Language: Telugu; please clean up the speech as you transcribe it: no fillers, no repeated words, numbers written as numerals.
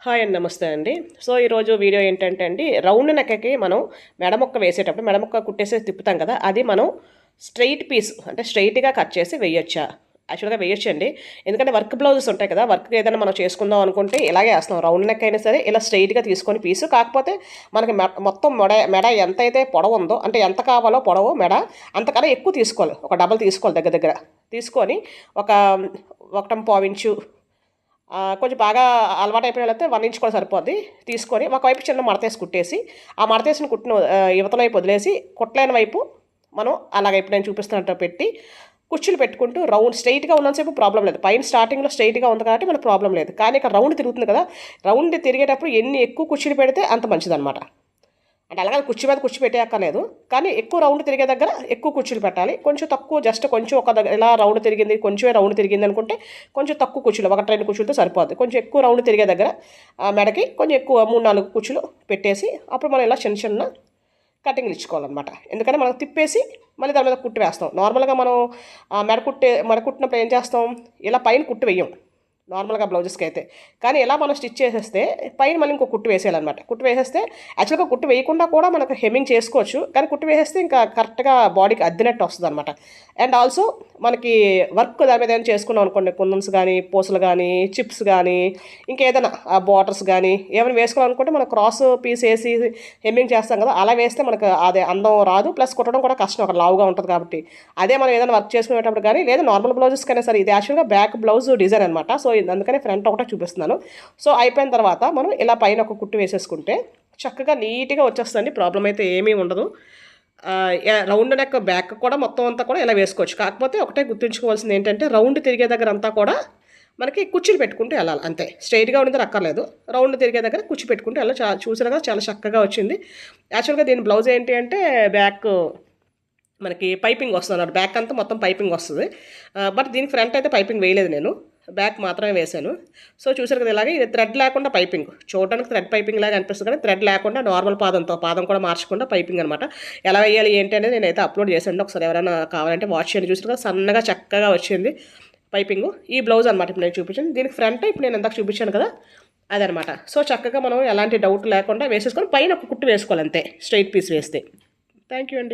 హాయ్ అండి, నమస్తే అండి. సో ఈరోజు వీడియో ఏంటంటే అండి, రౌండ్ నెక్కకి మనం మెడముక్క వేసేటప్పుడు మెడముక్క కుట్టేసి తిప్పుతాం కదా, అది మనం స్ట్రైట్ పీస్ అంటే స్ట్రైట్గా కట్ చేసి వేయొచ్చా? యాక్చువల్గా వేయొచ్చండి. ఎందుకంటే వర్క్ బ్లౌజెస్ ఉంటాయి కదా, వర్క్ ఏదైనా మనం చేసుకుందాం అనుకుంటే ఇలాగే వేస్తాం. రౌండ్ నెక్ అయినా సరే ఇలా స్ట్రైట్గా తీసుకొని పీసు, కాకపోతే మనకి మొత్తం మెడ ఎంతైతే పొడవు ఉందో, అంటే ఎంత కావాలో పొడవు మెడ అంతకన్నా ఎక్కువ తీసుకోవాలి. ఒక డబల్ తీసుకోవాలి, దగ్గర దగ్గర తీసుకొని ఒక 1.5 ఇంచు కొంచెం బాగా అలవాటు అయిపోయిన వాళ్ళైతే 1 ఇంచ్ కూడా సరిపోద్ది. తీసుకొని ఒకవైపు చిన్న మడతేసి కుట్టేసి, ఆ మడతేసిన కుట్టిన యువతల వైపు వదిలేసి కుట్టలేని వైపు మనం అలాగ ఇప్పుడు నేను చూపిస్తున్నట్టు పెట్టి కుర్చీలు పెట్టుకుంటూ రౌండ్ స్ట్రైట్గా ఉన్నంతసేపు ప్రాబ్లం లేదు. పైన స్టార్టింగ్లో స్ట్రైట్గా ఉంది కాబట్టి మనకు ప్రాబ్లం లేదు. కానీ ఇక్కడ రౌండ్ తిరుగుతుంది కదా, రౌండ్ తిరిగేటప్పుడు ఎన్ని ఎక్కువ కుర్చీలు పెడితే అంత మంచిదన్నమాట. అంటే అలాగే కుర్చీ మీద కుర్చీ పెట్టేయక్కర్లేదు, కానీ ఎక్కువ రౌండ్ తిరిగే దగ్గర ఎక్కువ కుర్చీలు పెట్టాలి. కొంచెం తక్కువ జస్ట్ కొంచెం ఒక దగ్గర ఇలా రౌండ్ తిరిగింది, కొంచెమే రౌండ్ తిరిగింది అనుకుంటే కొంచెం తక్కువ కుర్చీలు 1-2 కుర్చీలతో సరిపోద్ది. కొంచెం ఎక్కువ రౌండ్ తిరిగే దగ్గర మెడకి కొంచెం ఎక్కువ 3-4 కుర్చీలు పెట్టేసి అప్పుడు మనం ఇలా చిన్న చిన్న కటింగ్లు ఇచ్చుకోవాలన్నమాట. ఎందుకంటే మనం తిప్పేసి మళ్ళీ దాని మీద కుట్టు వేస్తాం. నార్మల్గా మనం మెడ కుట్టినప్పుడు ఏం చేస్తాం, ఇలా పైన కుట్టు వేయం నార్మల్గా బ్లౌజెస్కి అయితే. కానీ ఎలా మనం స్టిచ్ చేసేస్తే పైన మళ్ళీ ఇంకో కుట్టు వేసేయాలన్నమాట. కుట్టు వేసేస్తే యాక్చువల్గా కుట్టు వేయకుండా కూడా మనకు హెమ్మింగ్ చేసుకోవచ్చు, కానీ కుట్టు వేసేస్తే ఇంకా కరెక్ట్గా బాడీకి అద్దినట్టు వస్తుంది అనమాట. అండ్ ఆల్సో మనకి వర్క్ దాని మీద ఏమైనా చేసుకున్నాం అనుకోండి, కుందన్స్ కానీ, పూసలు కానీ, చిప్స్ కానీ, ఇంకేదైనా బార్డర్స్ కానీ ఏమైనా వేసుకోవాలనుకుంటే మనం క్రాస్ పీస్ వేసి హెమ్మింగ్ చేస్తాం కదా, అలా వేస్తే మనకు అదే అందం రాదు, ప్లస్ కుట్టడం కూడా కష్టం, ఒక లావుగా ఉంటుంది కాబట్టి. అదే మనం ఏదైనా వర్క్ చేసుకునేటప్పుడు కానీ, లేదా నార్మల్ బ్లౌజెస్కైనా సరే, ఇది యాక్చువల్గా బ్యాక్ బ్లౌజ్ డిజైన్ అనమాట. సో అందుకనే ఫ్రంట్ ఒకటే చూపిస్తున్నాను. సో అయిపోయిన తర్వాత మనం ఇలా పైన ఒక కుట్టు వేసేసుకుంటే చక్కగా నీట్గా వచ్చేస్తుంది. ప్రాబ్లం అయితే ఏమీ ఉండదు. రౌండ్ నెక్ బ్యాక్ కూడా మొత్తం అంతా కూడా ఇలా వేసుకోవచ్చు. కాకపోతే ఒకటే గుర్తుంచుకోవాల్సింది ఏంటంటే, రౌండ్ తిరిగే దగ్గర అంతా కూడా మనకి కుర్చీలు పెట్టుకుంటూ వెళ్ళాలి అంతే. స్ట్రైట్గా ఉండేది అక్కర్లేదు, రౌండ్ తిరిగే దగ్గర కుర్చీ పెట్టుకుంటూ వెళ్ళాలి. చూసారుగా చాలా చక్కగా వచ్చింది. యాక్చువల్గా దీని బ్లౌజ్ ఏంటి అంటే బ్యాక్ మనకి పైపింగ్ వస్తుంది అన్నమాట. బ్యాక్ అంతా మొత్తం పైపింగ్ వస్తుంది, బట్ దీనికి ఫ్రంట్ అయితే పైపింగ్ వేయలేదు, నేను బ్యాక్ మాత్రమే వేశాను. సో చూసారు కదా, ఇలాగే ఇది థ్రెడ్ లేకుండా పైపింగ్, చూడడానికి థ్రెడ్ పైపింగ్ లాగా అనిపిస్తుంది, కానీ థ్రెడ్ లేకుండా నార్మల్ పాదం కూడా మార్చకుండా పైపింగ్ అనమాట. ఎలా వేయాలి ఏంటి అనేది నేనైతే అప్లోడ్ చేశాను, ఒకసారి ఎవరైనా కావాలంటే వాచ్ చేయండి. చూసారు కదా, సన్నగా చక్కగా వచ్చింది పైపింగ్. ఈ బ్లౌజ్ అనమాట ఇప్పుడు నేను చూపించాను. దీనికి ఫ్రంట్ ఇప్పుడు నేను ఎందాక చూపించాను కదా, అదనమాట. సో చక్కగా మనం ఎలాంటి డౌట్ లేకుండా వేసేసుకొని పైన ఒక కుట్టు వేసుకోవాలి అంతే, స్ట్రైట్ పీస్ వేస్తే. థ్యాంక్ యూ అండి.